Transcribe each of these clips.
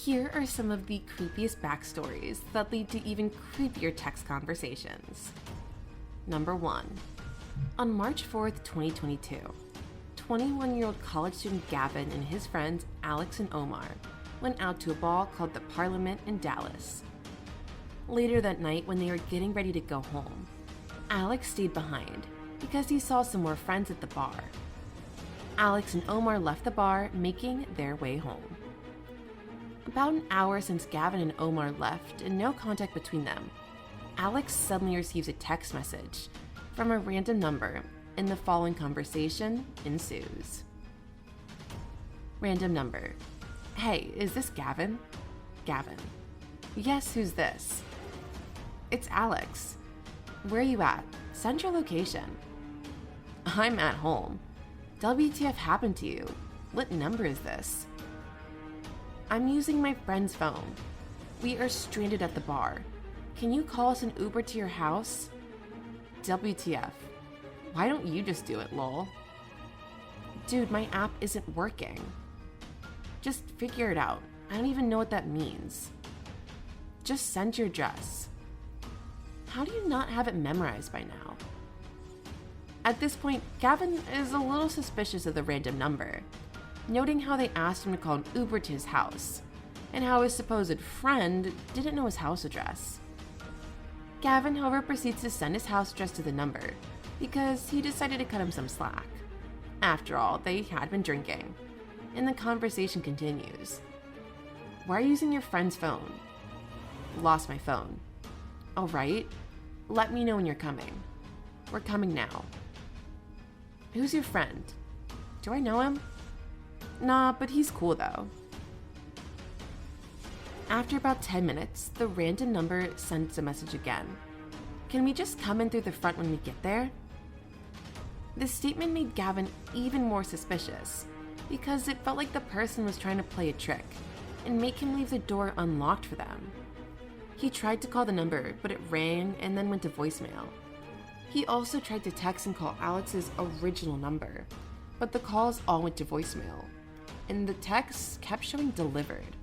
Here are some of the creepiest backstories that lead to even creepier text conversations. Number 1. On March 4th, 2022, 21-year-old college student Gavin and his friends Alex and Omar went out to a ball called the Parliament in Dallas. Later that night, when they were getting ready to go home, Alex stayed behind because he saw some more friends at the bar. Alex and Omar left the bar, making their way home. About an hour since Gavin and Omar left and no contact between them, Alex suddenly receives a text message from a random number, and the following conversation ensues. Random number. Hey, is this Gavin? Gavin. Yes, who's this? It's Alex. Where are you at? Send your location. I'm at home. WTF happened to you? What number is this? I'm using my friend's phone. We are stranded at the bar. Can you call us an Uber to your house? WTF. Why don't you just do it, lol? Dude, my app isn't working. Just figure it out. I don't even know what that means. Just send your address. How do you not have it memorized by now? At this point, Gavin is a little suspicious of the random number, noting how they asked him to call an Uber to his house, and how his supposed friend didn't know his house address. Gavin, however, proceeds to send his house address to the number, because he decided to cut him some slack. After all, they had been drinking, and the conversation continues. Why are you using your friend's phone? Lost my phone. All right, let me know when you're coming. We're coming now. Who's your friend? Do I know him? Nah, but he's cool though. After about 10 minutes, the random number sends a message again. Can we just come in through the front when we get there? This statement made Gavin even more suspicious, because it felt like the person was trying to play a trick and make him leave the door unlocked for them. He tried to call the number, but it rang and then went to voicemail. He also tried to text and call Alex's original number, but the calls all went to voicemail, and the texts kept showing delivered.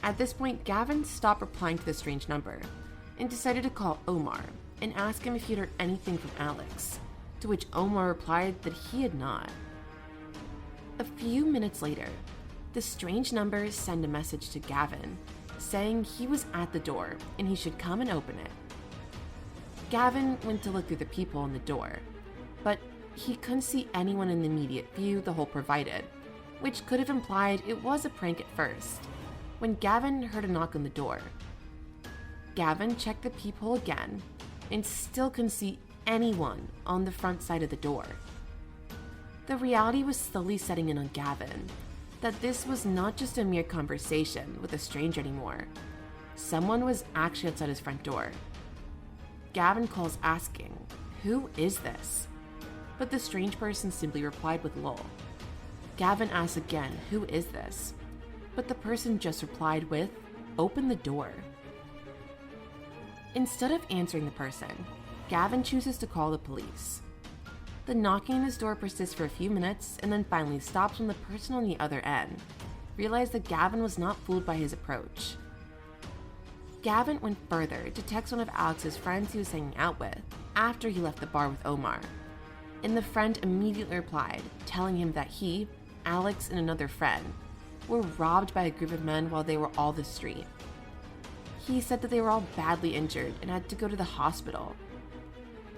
At this point, Gavin stopped replying to the strange number and decided to call Omar and ask him if he'd heard anything from Alex, to which Omar replied that he had not. A few minutes later, the strange number sent a message to Gavin saying he was at the door and he should come and open it. Gavin went to look through the people in the door, but he couldn't see anyone in the immediate view the hole provided, which could have implied it was a prank at first, when Gavin heard a knock on the door. Gavin checked the peephole again and still couldn't see anyone on the front side of the door. The reality was slowly setting in on Gavin, that this was not just a mere conversation with a stranger anymore. Someone was actually outside his front door. Gavin calls asking, "Who is this?" But the strange person simply replied with lol. Gavin asks again, "Who is this?" But the person just replied with, "Open the door." Instead of answering the person, Gavin chooses to call the police. The knocking on his door persists for a few minutes and then finally stops when the person on the other end realized that Gavin was not fooled by his approach. Gavin went further to text one of Alex's friends he was hanging out with after he left the bar with Omar, and the friend immediately replied, telling him that he, Alex, and another friend were robbed by a group of men while they were all the street. He said that they were all badly injured and had to go to the hospital.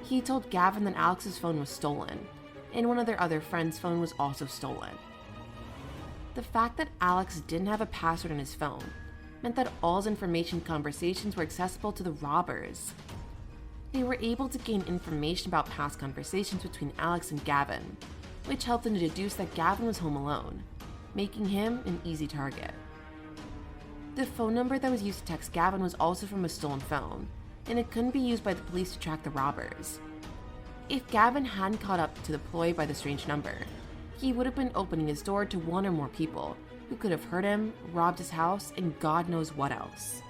He told Gavin that Alex's phone was stolen, and one of their other friends' phone was also stolen. The fact that Alex didn't have a password on his phone meant that all his information conversations were accessible to the robbers. They were able to gain information about past conversations between Alex and Gavin, which helped them to deduce that Gavin was home alone, making him an easy target. The phone number that was used to text Gavin was also from a stolen phone, and it couldn't be used by the police to track the robbers. If Gavin hadn't caught up to the ploy by the strange number, he would have been opening his door to one or more people who could have hurt him, robbed his house, and God knows what else.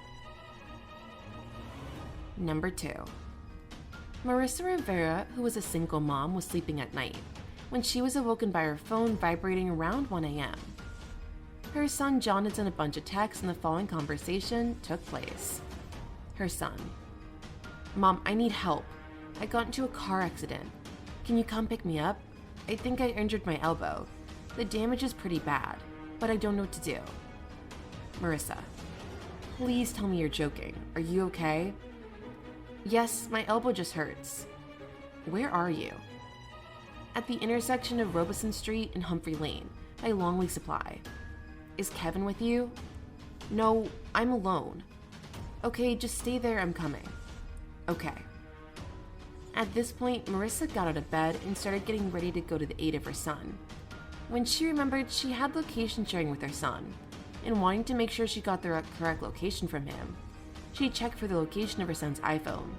Number 2. Marissa Rivera, who was a single mom, was sleeping at night when she was awoken by her phone vibrating around 1 a.m. Her son John had sent a bunch of texts and the following conversation took place. Her son: "Mom, I need help. I got into a car accident. Can you come pick me up? I think I injured my elbow. The damage is pretty bad, but I don't know what to do." Marissa: "Please tell me you're joking. Are you okay?" "Yes, my elbow just hurts." "Where are you?" "At the intersection of Robeson Street and Humphrey Lane, by Longley Supply." "Is Kevin with you?" "No, I'm alone." "Okay, just stay there, I'm coming." "Okay." At this point, Marissa got out of bed and started getting ready to go to the aid of her son, when she remembered she had location sharing with her son, and wanting to make sure she got the correct location from him, she checked for the location of her son's iPhone.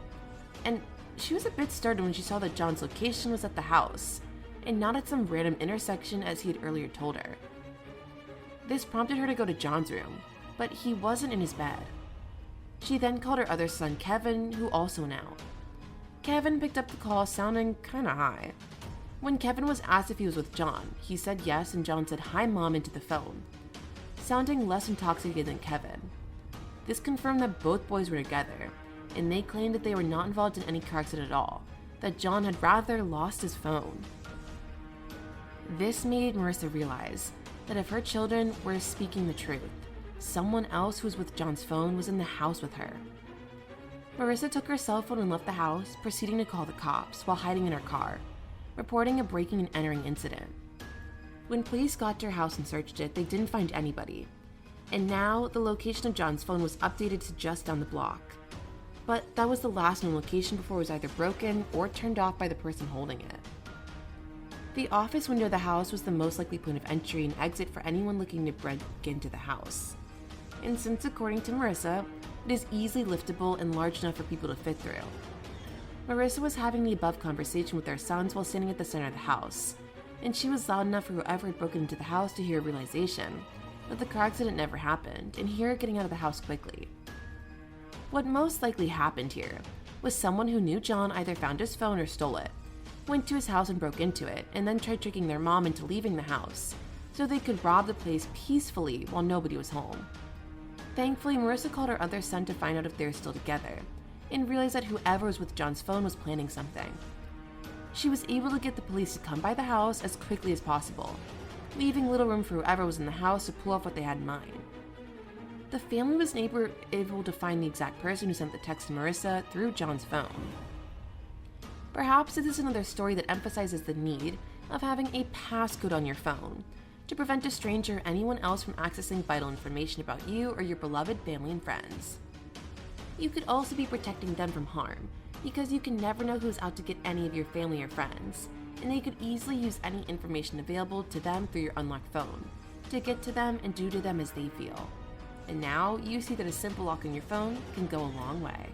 And she was a bit startled when she saw that John's location was at the house, and not at some random intersection as he had earlier told her. This prompted her to go to John's room, but he wasn't in his bed. She then called her other son Kevin, who also went out. Kevin picked up the call sounding kinda high. When Kevin was asked if he was with John, he said yes, and John said "Hi, Mom" into the phone, sounding less intoxicated than Kevin. This confirmed that both boys were together, and they claimed that they were not involved in any car accident at all, that John had rather lost his phone. This made Marissa realize that if her children were speaking the truth, someone else who was with John's phone was in the house with her. Marissa took her cell phone and left the house, proceeding to call the cops while hiding in her car, reporting a breaking and entering incident. When police got to her house and searched it, they didn't find anybody, and now the location of John's phone was updated to just down the block. But that was the last known location before it was either broken or turned off by the person holding it. The office window of the house was the most likely point of entry and exit for anyone looking to break into the house. And since, according to Marissa, it is easily liftable and large enough for people to fit through. Marissa was having the above conversation with their sons while standing at the center of the house, and she was loud enough for whoever had broken into the house to hear a realization that the car accident never happened and hear her getting out of the house quickly. What most likely happened here was someone who knew John either found his phone or stole it, went to his house and broke into it, and then tried tricking their mom into leaving the house so they could rob the place peacefully while nobody was home. Thankfully, Marissa called her other son to find out if they were still together, and realized that whoever was with John's phone was planning something. She was able to get the police to come by the house as quickly as possible, leaving little room for whoever was in the house to pull off what they had in mind. The family was able to find the exact person who sent the text to Marissa through John's phone. Perhaps this is another story that emphasizes the need of having a passcode on your phone to prevent a stranger or anyone else from accessing vital information about you or your beloved family and friends. You could also be protecting them from harm, because you can never know who's out to get any of your family or friends, and they could easily use any information available to them through your unlocked phone to get to them and do to them as they feel. And now you see that a simple lock on your phone can go a long way.